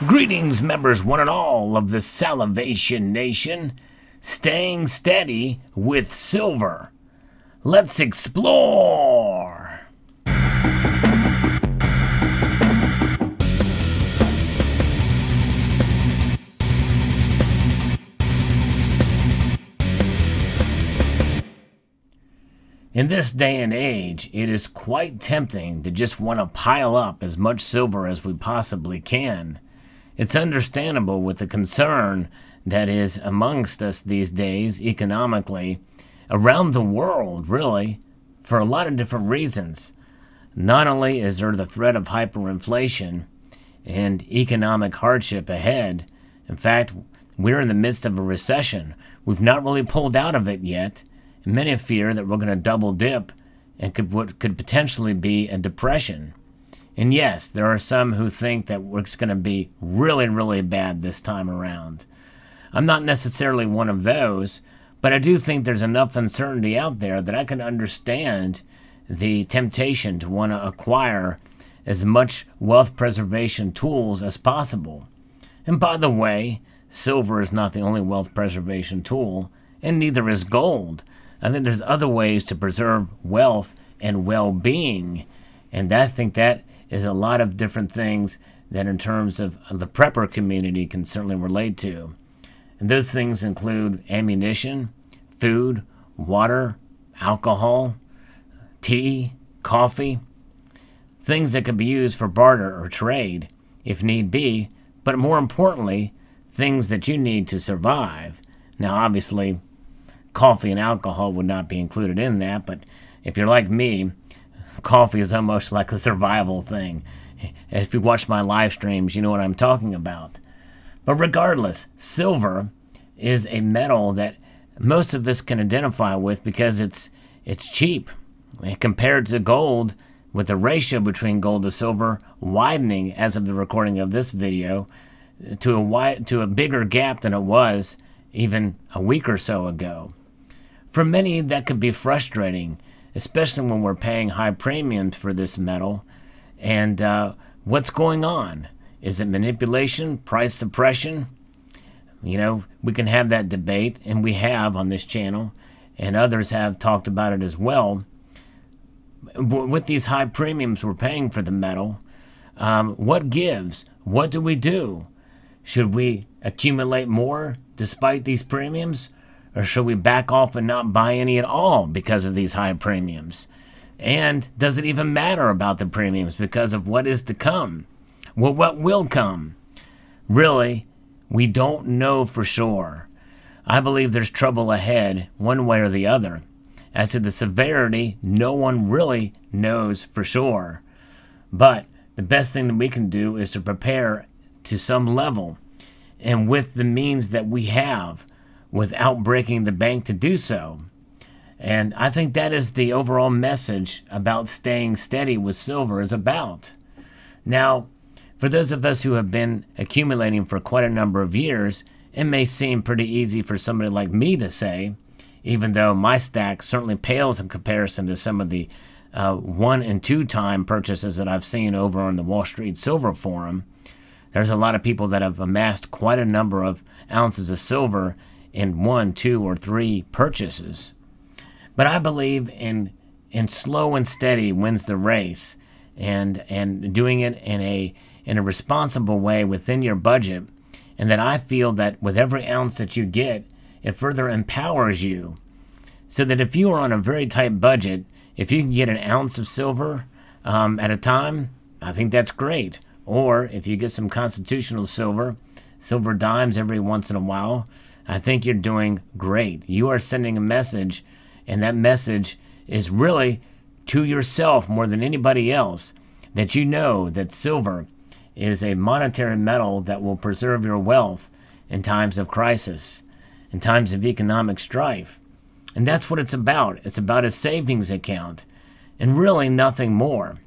Greetings, members one and all of the Salivation Nation, staying steady with silver. Let's explore! In this day and age, it is quite tempting to just want to pile up as much silver as we possibly can. It's understandable with the concern that is amongst us these days economically, around the world really, for a lot of different reasons. Not only is there the threat of hyperinflation and economic hardship ahead, in fact, we're in the midst of a recession. We've not really pulled out of it yet. Many fear that we're going to double dip and what could potentially be a depression. And yes, there are some who think that it's going to be really, really bad this time around. I'm not necessarily one of those, but I do think there's enough uncertainty out there that I can understand the temptation to want to acquire as much wealth preservation tools as possible. And by the way, silver is not the only wealth preservation tool, and neither is gold. I think there's other ways to preserve wealth and well-being, and I think that is a lot of different things that in terms of the prepper community can certainly relate to. And those things include ammunition, food, water, alcohol, tea, coffee, things that can be used for barter or trade if need be, but more importantly, things that you need to survive. Now obviously, coffee and alcohol would not be included in that, but if you're like me, coffee is almost like a survival thing. If you watch my live streams, you know what I'm talking about. But regardless, silver is a metal that most of us can identify with because it's cheap. Compared to gold, with the ratio between gold to silver widening as of the recording of this video to a bigger gap than it was even a week or so ago. For many, that could be frustrating, especially when we're paying high premiums for this metal. And what's going on? Is it manipulation, price suppression? You know, we can have that debate, and we have on this channel, and others have talked about it as well. With these high premiums we're paying for the metal, what gives? What do we do? Should we accumulate more despite these premiums? Or should we back off and not buy any at all because of these high premiums? And does it even matter about the premiums because of what is to come? Well, what will come? Really, we don't know for sure. I believe there's trouble ahead one way or the other. As to the severity, no one really knows for sure. But the best thing that we can do is to prepare to some level and with the means that we have, without breaking the bank to do so. And I think that is the overall message about staying steady with silver is about. Now, for those of us who have been accumulating for quite a number of years, it may seem pretty easy for somebody like me to say, even though my stack certainly pales in comparison to some of the 1 and 2 time purchases that I've seen over on the Wall Street Silver Forum. There's a lot of people that have amassed quite a number of ounces of silver in 1, 2, or 3 purchases. But I believe in slow and steady wins the race, and doing it in a responsible way within your budget, and that I feel that with every ounce that you get, it further empowers you. So that if you are on a very tight budget, if you can get an ounce of silver at a time, I think that's great. Or if you get some constitutional silver dimes every once in a while, I think you're doing great. You are sending a message, and that message is really to yourself more than anybody else, that you know that silver is a monetary metal that will preserve your wealth in times of crisis, in times of economic strife. And that's what it's about. It's about a savings account, and really nothing more.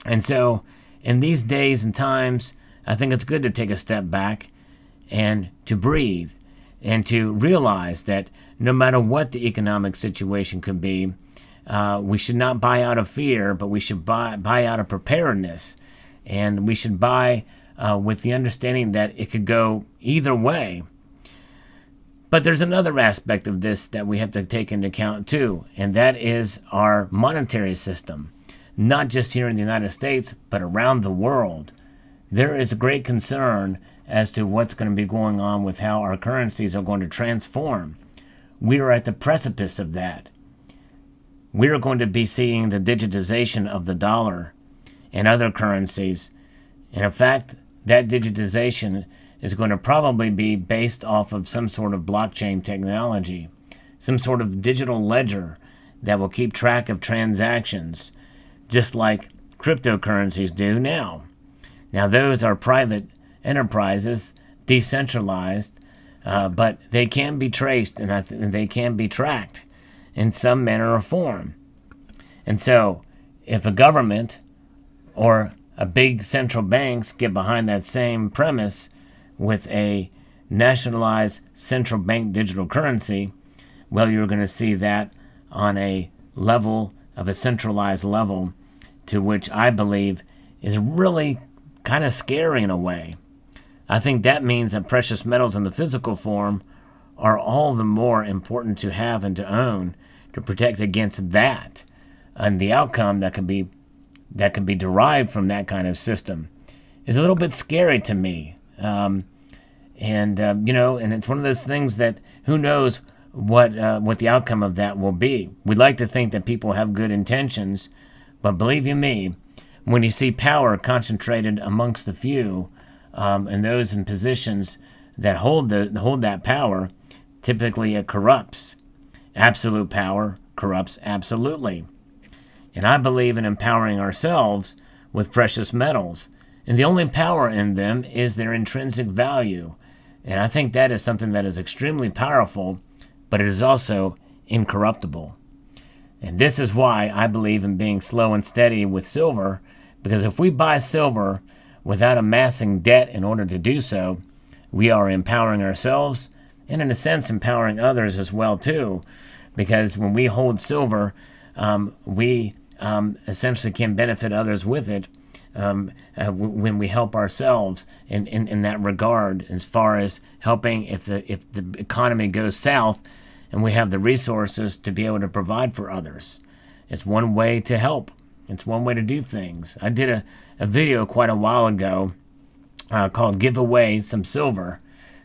And so, in these days and times, I think it's good to take a step back and to breathe and to realize that no matter what the economic situation could be, we should not buy out of fear, but we should buy out of preparedness. And we should buy with the understanding that it could go either way. But there's another aspect of this that we have to take into account too, and that is our monetary system. Not just here in the United States, but around the world. There is a great concern as to what's going to be going on with how our currencies are going to transform. We are at the precipice of that. We are going to be seeing the digitization of the dollar and other currencies. And in fact, that digitization is going to probably be based off of some sort of blockchain technology, some sort of digital ledger that will keep track of transactions, just like cryptocurrencies do now. Now, those are private enterprises, decentralized, but they can be traced and they can be tracked in some manner or form. And so, if a government or a big central banks get behind that same premise with a nationalized central bank digital currency, well, you're going to see that on a level of a centralized level, to which I believe is really kind of scary in a way. I think that means that precious metals in the physical form are all the more important to have and to own to protect against that, and the outcome that can be derived from that kind of system is a little bit scary to me. You know, and it's one of those things that who knows what the outcome of that will be. We'd like to think that people have good intentions, but believe you me, when you see power concentrated amongst the few, and those in positions that hold that power, typically it corrupts. Absolute power corrupts absolutely. And I believe in empowering ourselves with precious metals. And the only power in them is their intrinsic value. And I think that is something that is extremely powerful, but it is also incorruptible. And this is why I believe in being slow and steady with silver, because if we buy silver without amassing debt in order to do so, we are empowering ourselves and in a sense empowering others as well too, because when we hold silver, we essentially can benefit others with it when we help ourselves in that regard, as far as helping if the economy goes south and we have the resources to be able to provide for others. It's one way to help. It's one way to do things. I did a video quite a while ago called Give Away Some Silver,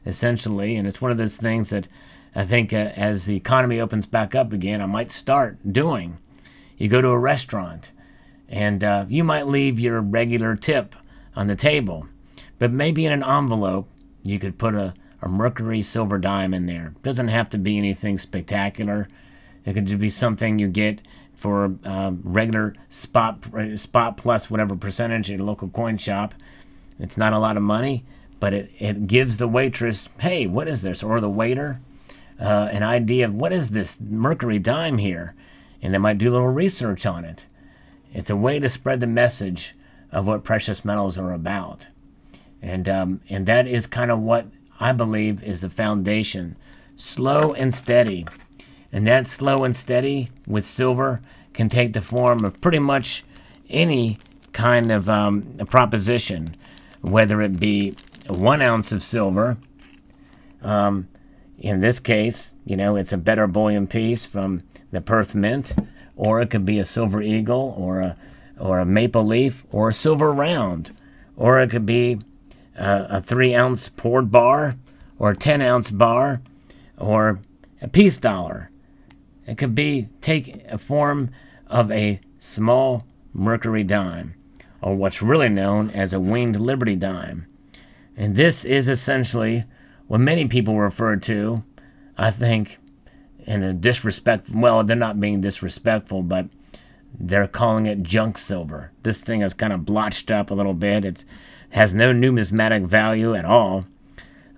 essentially, and it's one of those things that I think as the economy opens back up again, I might start doing. You go to a restaurant, and you might leave your regular tip on the table, but maybe in an envelope you could put a mercury silver dime in there. It doesn't have to be anything spectacular. It could just be something you get for regular spot plus whatever percentage at a local coin shop. It's not a lot of money, but it gives the waitress, hey, what is this? Or the waiter, an idea of what is this mercury dime here? And they might do a little research on it. It's a way to spread the message of what precious metals are about. And that is kind of what I believe is the foundation. Slow and steady. And that slow and steady with silver can take the form of pretty much any kind of a proposition, whether it be 1 ounce of silver. In this case, you know, it's a better bullion piece from the Perth Mint, or it could be a silver eagle, or a maple leaf, or a silver round, or it could be a 3 ounce poured bar, or a 10 ounce bar, or a peace dollar. It could take a form of a small mercury dime, or what's really known as a winged liberty dime. And this is essentially what many people refer to, I think, in a disrespectful, well, they're not being disrespectful, but they're calling it junk silver. This thing is kind of blotched up a little bit. It has no numismatic value at all,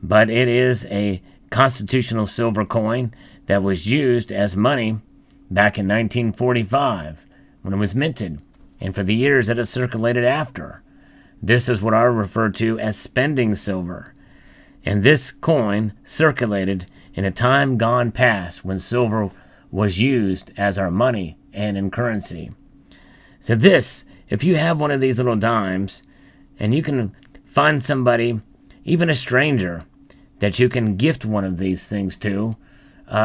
but it is a constitutional silver coin that was used as money back in 1945 when it was minted, and for the years that it circulated after. This is what I refer to as spending silver. And this coin circulated in a time gone past when silver was used as our money and in currency. So this, if you have one of these little dimes, and you can find somebody, even a stranger, that you can gift one of these things to,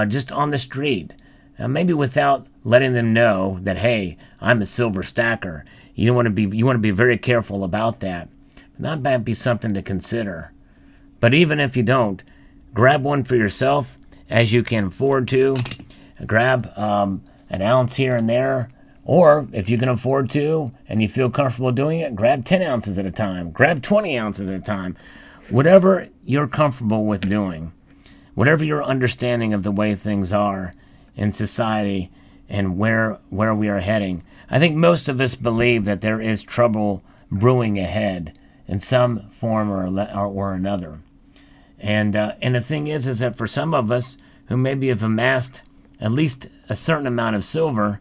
just on the street. Maybe without letting them know that, hey, I'm a silver stacker. You want to be very careful about that. That might be something to consider. But even if you don't, grab one for yourself as you can afford to. Grab an ounce here and there. Or if you can afford to and you feel comfortable doing it, grab 10 ounces at a time. Grab 20 ounces at a time. Whatever you're comfortable with doing. Whatever your understanding of the way things are in society and where we are heading. I think most of us believe that there is trouble brewing ahead in some form or another. And the thing is that for some of us who maybe have amassed at least a certain amount of silver,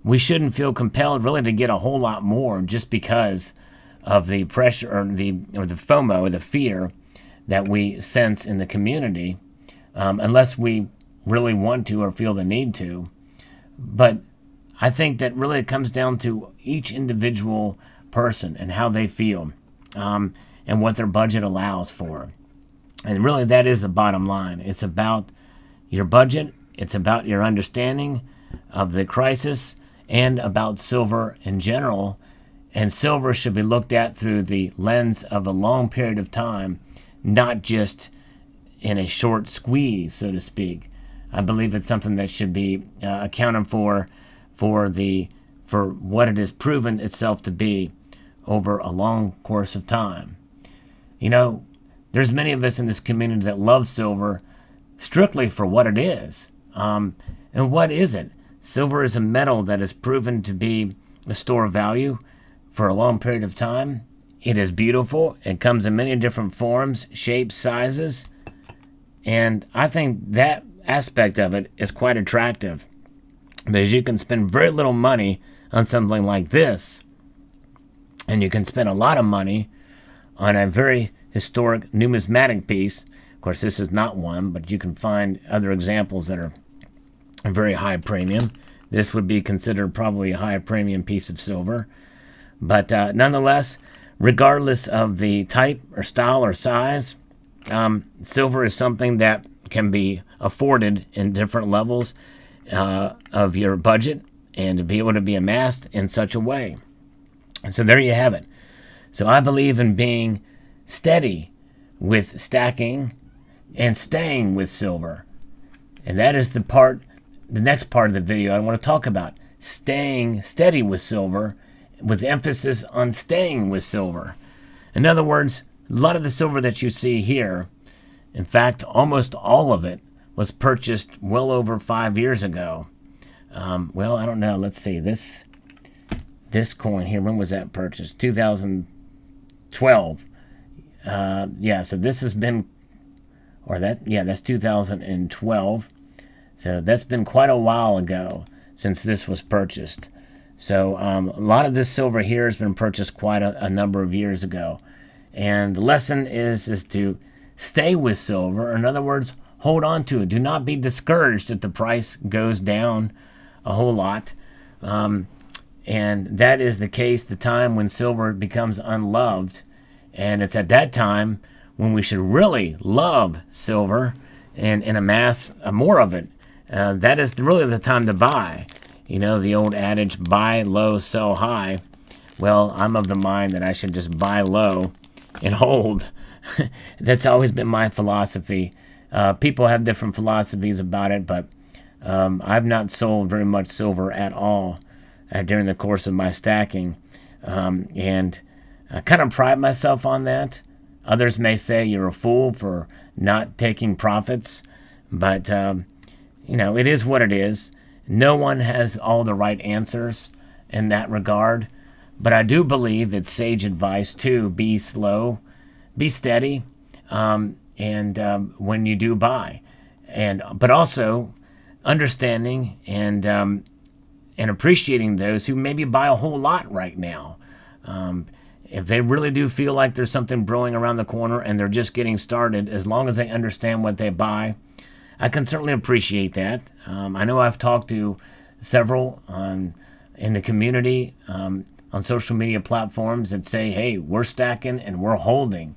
we shouldn't feel compelled really to get a whole lot more just because of the pressure or the FOMO, or the fear that we sense in the community, unless we really want to or feel the need to. But I think that really it comes down to each individual person and how they feel, and what their budget allows for. And really that is the bottom line. It's about your budget, it's about your understanding of the crisis, and about silver in general. And silver should be looked at through the lens of a long period of time, not just in a short squeeze, so to speak. I believe it's something that should be accounted for what it has proven itself to be over a long course of time. You know, there's many of us in this community that love silver strictly for what it is. And what is it? Silver is a metal that has proven to be a store of value for a long period of time. It is beautiful. It comes in many different forms, shapes, sizes. And I think that aspect of it is quite attractive, because you can spend very little money on something like this, and you can spend a lot of money on a very historic numismatic piece. Of course, this is not one, but you can find other examples that are a very high premium. This would be considered probably a high premium piece of silver. But nonetheless, regardless of the type or style or size, silver is something that can be afforded in different levels of your budget, and to be able to be amassed in such a way. And so there you have it. So I believe in being steady with stacking and staying with silver. And that is the next part of the video I want to talk about. Staying steady with silver, with emphasis on staying with silver. In other words, a lot of the silver that you see here, in fact, almost all of it, was purchased well over 5 years ago. Well, I don't know. Let's see. This coin here, when was that purchased? 2012. Yeah, so this has been, that's 2012. So that's been quite a while ago since this was purchased. So a lot of this silver here has been purchased quite a number of years ago. And the lesson is to stay with silver. In other words, hold on to it. Do not be discouraged if the price goes down a whole lot. And that is the case the time when silver becomes unloved. And it's at that time when we should really love silver and amass more of it. That is really the time to buy. You know, the old adage, buy low, sell high. Well, I'm of the mind that I should just buy low and hold. That's always been my philosophy. People have different philosophies about it, but I've not sold very much silver at all during the course of my stacking. And I kind of pride myself on that. Others may say you're a fool for not taking profits, but you know, it is what it is. No one has all the right answers in that regard, but I do believe it's sage advice to be slow, be steady, and when you do buy, but also understanding and appreciating those who maybe buy a whole lot right now. If they really do feel like there's something brewing around the corner and they're just getting started, as long as they understand what they buy, I can certainly appreciate that. I know I've talked to several in the community on on social media platforms that say, hey, we're stacking and we're holding.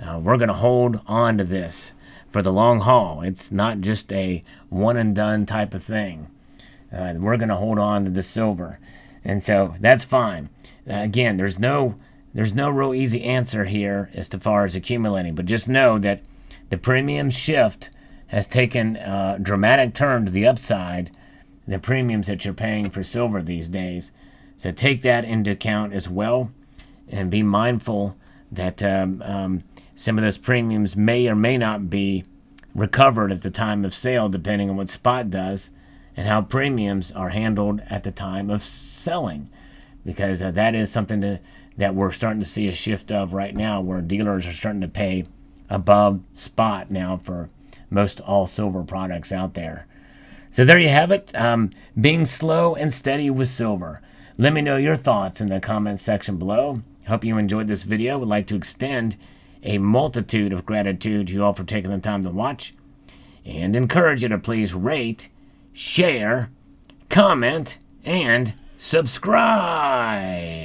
We're going to hold on to this for the long haul. It's not just a one and done type of thing. We're going to hold on to the silver. And so that's fine. Again, there's no real easy answer here as far as accumulating, but just know that the premium shift has taken a dramatic turn to the upside, the premiums that you're paying for silver these days. So take that into account as well, and be mindful that some of those premiums may or may not be recovered at the time of sale, depending on what spot does and how premiums are handled at the time of selling, because that is something that we're starting to see a shift of right now, where dealers are starting to pay above spot now for most all silver products out there. So there you have it, being slow and steady with silver. Let me know your thoughts in the comments section below. Hope you enjoyed this video. Would like to extend a multitude of gratitude to you all for taking the time to watch, and encourage you to please rate, share, comment, and subscribe.